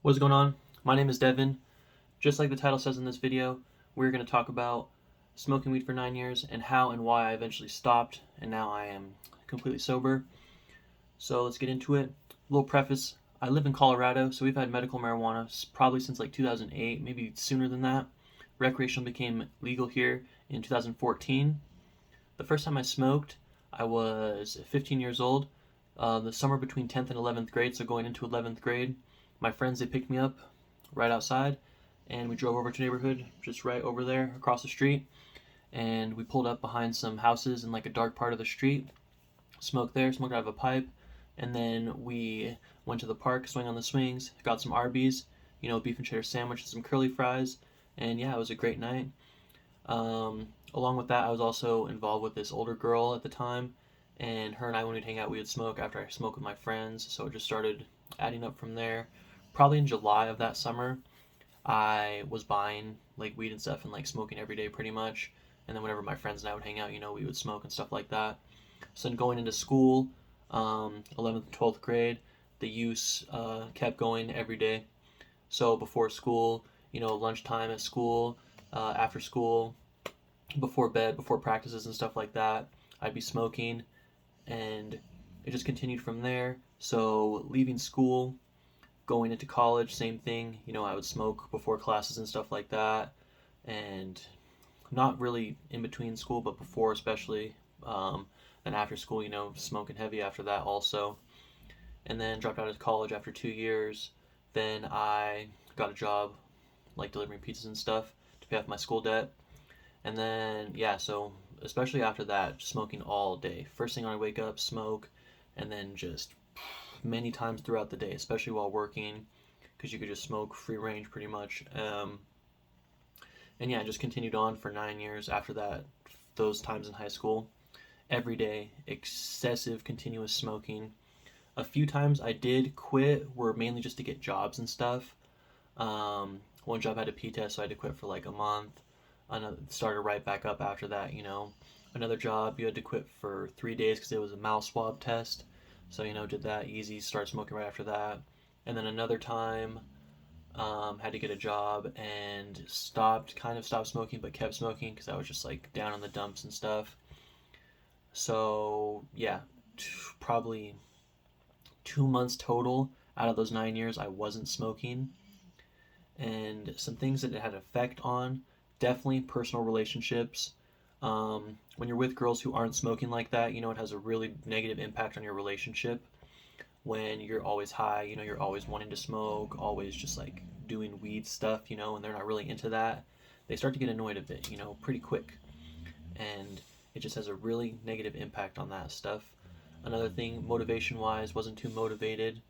What's going on? My name is Devin. Just like the title says in this video, we're going to talk about smoking weed for 9 years and how and why I eventually stopped and now I am completely sober. So let's get into it. A little preface. I live in Colorado, so we've had medical marijuana probably since like 2008, maybe sooner than that. Recreational became legal here in 2014. The first time I smoked, I was 15 years old, the summer between 10th and 11th grade, so going into 11th grade. My friends, they picked me up right outside, and we drove over to neighborhood, just right over there across the street, and we pulled up behind some houses in like a dark part of the street, smoked there, smoked out of a pipe, and then we went to the park, swing on the swings, got some Arby's, beef and cheddar sandwich and some curly fries, and yeah, it was a great night. Along with that, I was also involved with this older girl at the time, and her and I, when we'd hang out, we would smoke after I smoked with my friends, so it just started adding up from there. Probably in July of that summer, I was buying like weed and stuff and like smoking every day pretty much. And then whenever my friends and I would hang out, we would smoke and stuff like that. So then going into school, 11th and 12th grade, the use kept going every day. So before school, lunchtime at school, after school, before bed, before practices and stuff like that, I'd be smoking, and it just continued from there. So leaving school, going into college, same thing. I would smoke before classes and stuff like that, and not really in between school, but before especially. Then after school, smoking heavy after that also. And then dropped out of college after 2 years. Then I got a job like delivering pizzas and stuff to pay off my school debt. And then, yeah, so especially after that, smoking all day. First thing I wake up, smoke, and then just many times throughout the day, especially while working, because you could just smoke free range pretty much. And yeah, I just continued on for 9 years after that, those times in high school. Every day, excessive, continuous smoking. A few times I did quit, were mainly just to get jobs and stuff. One job had a P test, so I had to quit for like a month. Another started right back up after that. Another job you had to quit for 3 days because it was a mouth swab test. So did that easy, started smoking right after that. And then another time, had to get a job and kind of stopped smoking, but kept smoking because I was just like down in the dumps and stuff. So yeah, probably 2 months total out of those 9 years I wasn't smoking. And some things that it had effect on, definitely personal relationships. When you're with girls who aren't smoking like that, it has a really negative impact on your relationship. When you're always high, you're always wanting to smoke, always just like doing weed stuff, and they're not really into that. They start to get annoyed a bit, pretty quick. And it just has a really negative impact on that stuff. Another thing, motivation wise, wasn't too motivated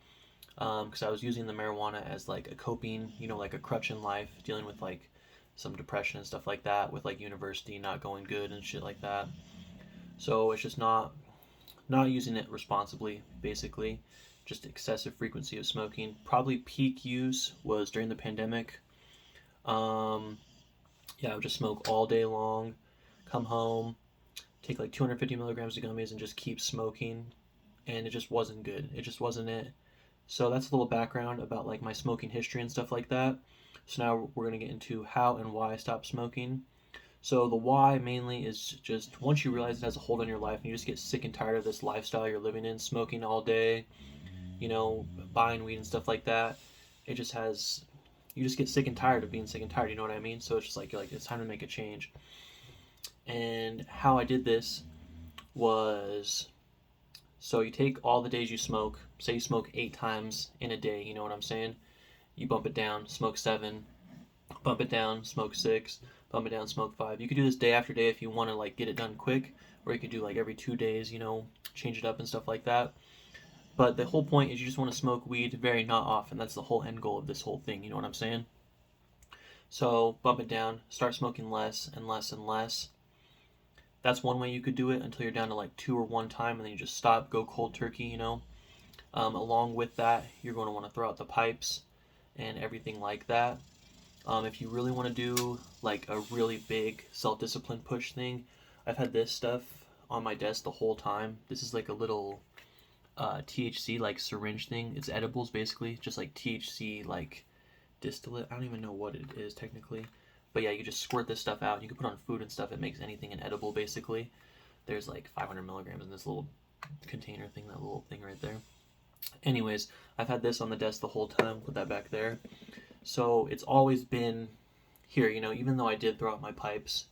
because I was using the marijuana as like a coping, like a crutch in life, dealing with like some depression and stuff like that, with like university not going good and shit like that. So it's just not using it responsibly, basically. Just excessive frequency of smoking. Probably peak use was during the pandemic. Um, yeah, I would just smoke all day long, come home, take like 250 milligrams of gummies, and just keep smoking. And it just wasn't good. It just wasn't it. So that's a little background about like my smoking history and stuff like that. So now we're going to get into how and why I stopped smoking. So the why mainly is just once you realize it has a hold on your life and you just get sick and tired of this lifestyle you're living in, smoking all day, buying weed and stuff like that. It just has you just get sick and tired of being sick and tired, you know what I mean? So it's just like it's time to make a change. And how I did this was, so you take all the days you smoke, say you smoke 8 times in a day, you know what I'm saying? You bump it down, smoke 7, bump it down, smoke 6, bump it down, smoke 5. You could do this day after day if you want to like get it done quick, or you could do like every 2 days, change it up and stuff like that. But the whole point is you just want to smoke weed very not often. That's the whole end goal of this whole thing, you know what I'm saying? So bump it down, start smoking less and less and less. That's one way you could do it until you're down to like 2 or 1 time, and then you just stop, go cold turkey. Along with that, you're going to want to throw out the pipes and everything like that. If you really want to do like a really big self-discipline push thing, I've had this stuff on my desk the whole time. This is like a little THC like syringe thing. It's edibles basically, just like THC like distillate. I don't even know what it is technically, but yeah, you just squirt this stuff out. You can put on food and stuff. It makes anything an edible basically. There's like 500 milligrams in this little container thing, that little thing right there. Anyways, I've had this on the desk the whole time. Put that back there. So it's always been here, you know, even though I did throw out my pipes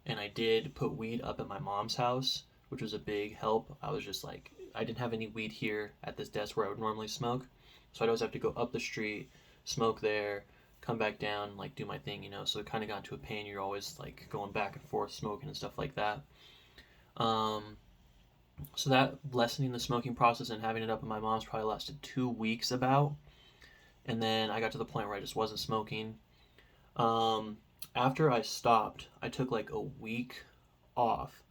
and I did put weed up at my mom's house, which was a big help. I was just like, I didn't have any weed here at this desk where I would normally smoke. So I'd always have to go up the street, smoke there, come back down, like do my thing, you know. So it kind of got into a pain. You're always like going back and forth smoking and stuff like that. Um, so that lessening the smoking process and having it up in my mom's probably lasted 2 weeks about. And then I got to the point where I just wasn't smoking. Um, After I stopped, I took like a week off.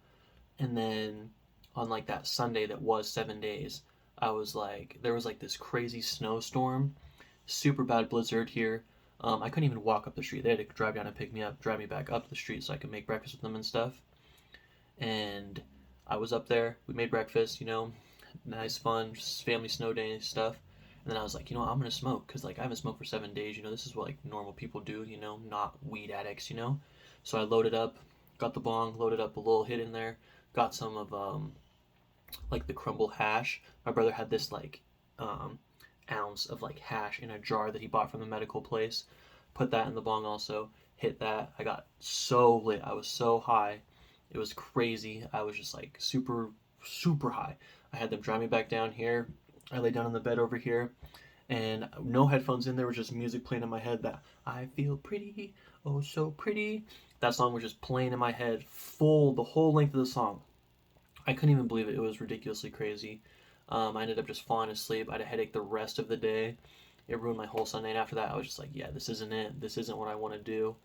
And then on like that Sunday that was 7 days, I was like, there was like this crazy snowstorm, super bad blizzard here. I couldn't even walk up the street. They had to drive down and pick me up, drive me back up the street so I could make breakfast with them and stuff. And I was up there. We made breakfast, you know, nice, fun, just family snow day stuff. And then I was like, you know what, I'm gonna smoke because like I haven't smoked for 7 days. You know, this is what like normal people do. You know, not weed addicts. You know, so I loaded up, got the bong, loaded up a little hit in there, got some of like the crumble hash. My brother had this like um ounce of like hash in a jar that he bought from the medical place. Put that in the bong also. Hit that. I got so lit. I was so high. It was crazy. I was just like super, super high. I had them drive me back down here. I lay down on the bed over here, and no headphones in. There was just music playing in my head that I feel pretty, oh so pretty. That song was just playing in my head full the whole length of the song. I couldn't even believe it. It was ridiculously crazy. I ended up just falling asleep. I had a headache the rest of the day. It ruined my whole Sunday. And after that, I was just like, yeah, this isn't it. This isn't what I want to do.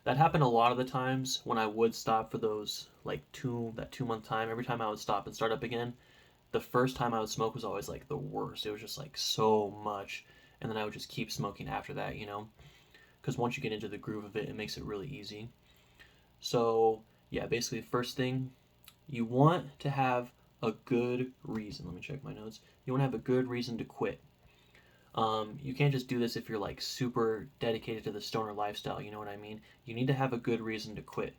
That happened a lot of the times when I would stop for those like that 2 month time. Every time I would stop and start up again, the first time I would smoke was always like the worst. It was just like so much, and then I would just keep smoking after that, you know, because once you get into the groove of it, it makes it really easy. So yeah, basically, first thing, you want to have a good reason. Let me check my notes. You want to have a good reason to quit. You can't just do this if you're like super dedicated to the stoner lifestyle. You know what I mean? You need to have a good reason to quit.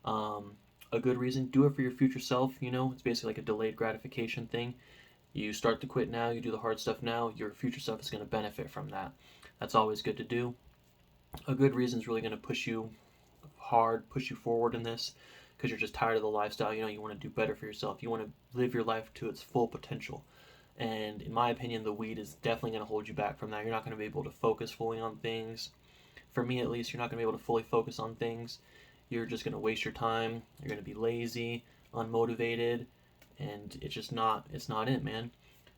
Um, a good reason, do it for your future self. You know, it's basically like a delayed gratification thing. You start to quit now, you do the hard stuff now, your future self is going to benefit from that. That's always good to do. A good reason is really going to push you hard, push you forward in this because you're just tired of the lifestyle. You know, you want to do better for yourself. You want to live your life to its full potential. And in my opinion, the weed is definitely going to hold you back from that. You're not going to be able to focus fully on things. For me, at least, you're not going to be able to fully focus on things. You're just going to waste your time. You're going to be lazy, unmotivated, and it's not it, man.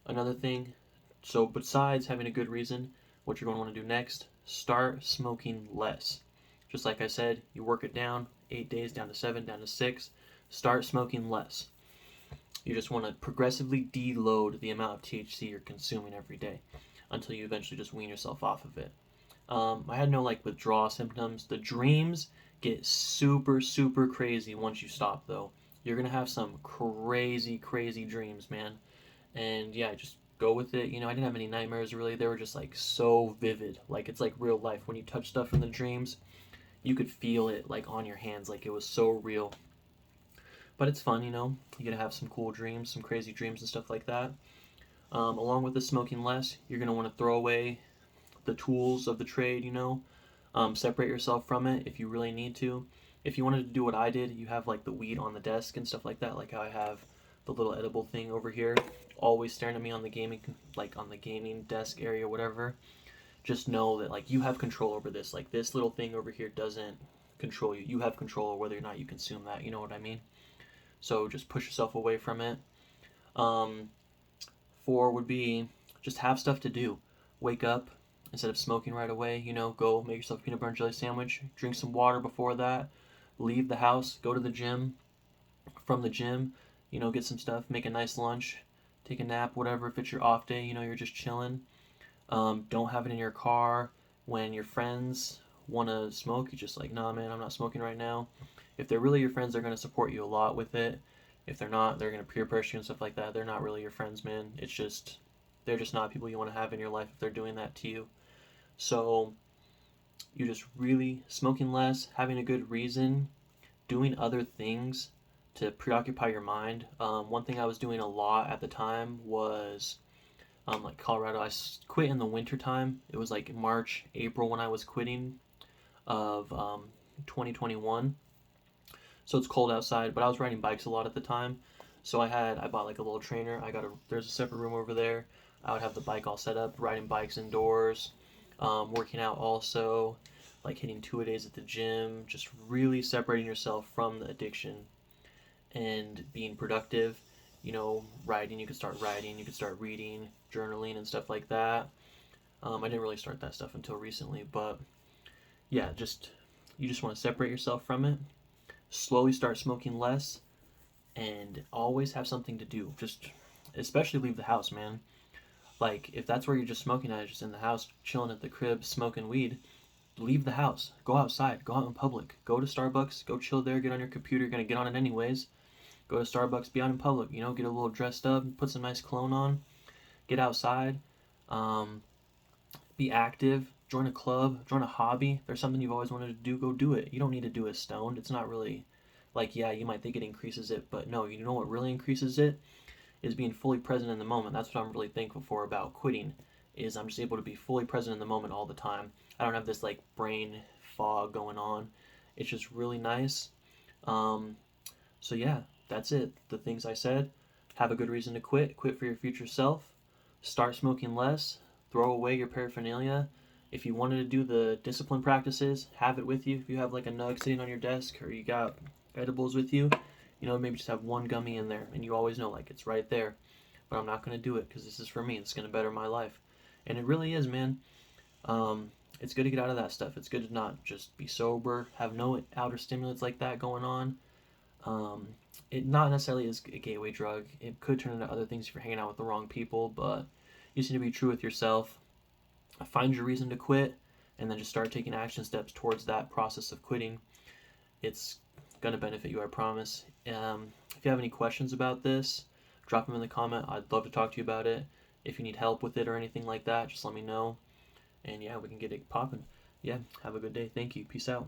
Another thing, so besides having a good reason, what you're going to want to do next, start smoking less. Just like I said, you work it down, 8 days down to 7, down to 6. Start smoking less. You just want to progressively deload the amount of THC you're consuming every day until you eventually just wean yourself off of it. I had no like withdrawal symptoms. The dreams get super, super crazy once you stop, though. You're going to have some crazy, crazy dreams, man. And yeah, just go with it. You know, I didn't have any nightmares really. They were just like so vivid. Like it's like real life. When you touch stuff in the dreams, you could feel it like on your hands. Like it was so real. But it's fun, you know. You gotta have some cool dreams, some crazy dreams and stuff like that. Along with the smoking less, you're gonna want to throw away the tools of the trade, you know. Separate yourself from it if you really need to. If you wanted to do what I did, you have like the weed on the desk and stuff like that, like how I have the little edible thing over here, always staring at me on the gaming, like on the gaming desk area, whatever. Just know that like you have control over this. Like this little thing over here doesn't control you. You have control over whether or not you consume that. You know what I mean? So just push yourself away from it. Um, 4 would be just have stuff to do. Wake up instead of smoking right away. You know, go make yourself a peanut butter and jelly sandwich. Drink some water before that. Leave the house. Go to the gym. From the gym, you know, get some stuff. Make a nice lunch. Take a nap, whatever. If it's your off day, you know, you're just chilling. Don't have it in your car when your friends want to smoke. You're just like, nah, man, I'm not smoking right now. If they're really your friends, they're going to support you a lot with it. If they're not, they're gonna peer pressure you and stuff like that. They're not really your friends, man. It's just they're just not people you want to have in your life if they're doing that to you. So you just really smoking less, having a good reason, doing other things to preoccupy your mind. One thing I was doing a lot at the time was like Colorado. Quit in the winter time. It was like March, April when I was quitting of 2021. So it's cold outside, but I was riding bikes a lot at the time. So I bought like a little trainer. There's a separate room over there. I would have the bike all set up, riding bikes indoors, working out also, like hitting 2 a days at the gym, just really separating yourself from the addiction and being productive. Writing, you could start writing, you could start reading, journaling, and stuff like that. I didn't really start that stuff until recently, but yeah, you just want to separate yourself from it, slowly start smoking less, and always have something to do. Just especially leave the house, man. Like if that's where you're just smoking at, just in the house, chilling at the crib, smoking weed, leave the house. Go outside. Go out in public. Go to Starbucks. Go chill there. Get on your computer. You're gonna get on it anyways. Go to Starbucks. Be out in public. Get a little dressed up. Put some nice cologne on. Get outside. Um, be active. Join a club. Join a hobby. If there's something you've always wanted to do, go do it. You don't need to do it stoned. It's not really like, yeah, you might think it increases it, but no, you know what really increases it is being fully present in the moment. That's what I'm really thankful for about quitting, is I'm just able to be fully present in the moment all the time. I don't have this like brain fog going on. It's just really nice. Um, so yeah, that's it. The things I said. Have a good reason to quit. Quit for your future self. Start smoking less. Throw away your paraphernalia. If you wanted to do the discipline practices, have it with you. If you have like a nug sitting on your desk or you got edibles with you, maybe just have one gummy in there and you always know like it's right there. But I'm not going to do it because this is for me. It's going to better my life. And it really is, man. It's good to get out of that stuff. It's good to not just be sober, have no outer stimulants like that going on. It not necessarily is a gateway drug. It could turn into other things if you're hanging out with the wrong people, but you just need to be true with yourself. Find your reason to quit, and then just start taking action steps towards that process of quitting. It's going to benefit you, I promise. If you have any questions about this, drop them in the comment. I'd love to talk to you about it. If you need help with it or anything like that, just let me know. And yeah, we can get it popping. Yeah, have a good day. Thank you. Peace out.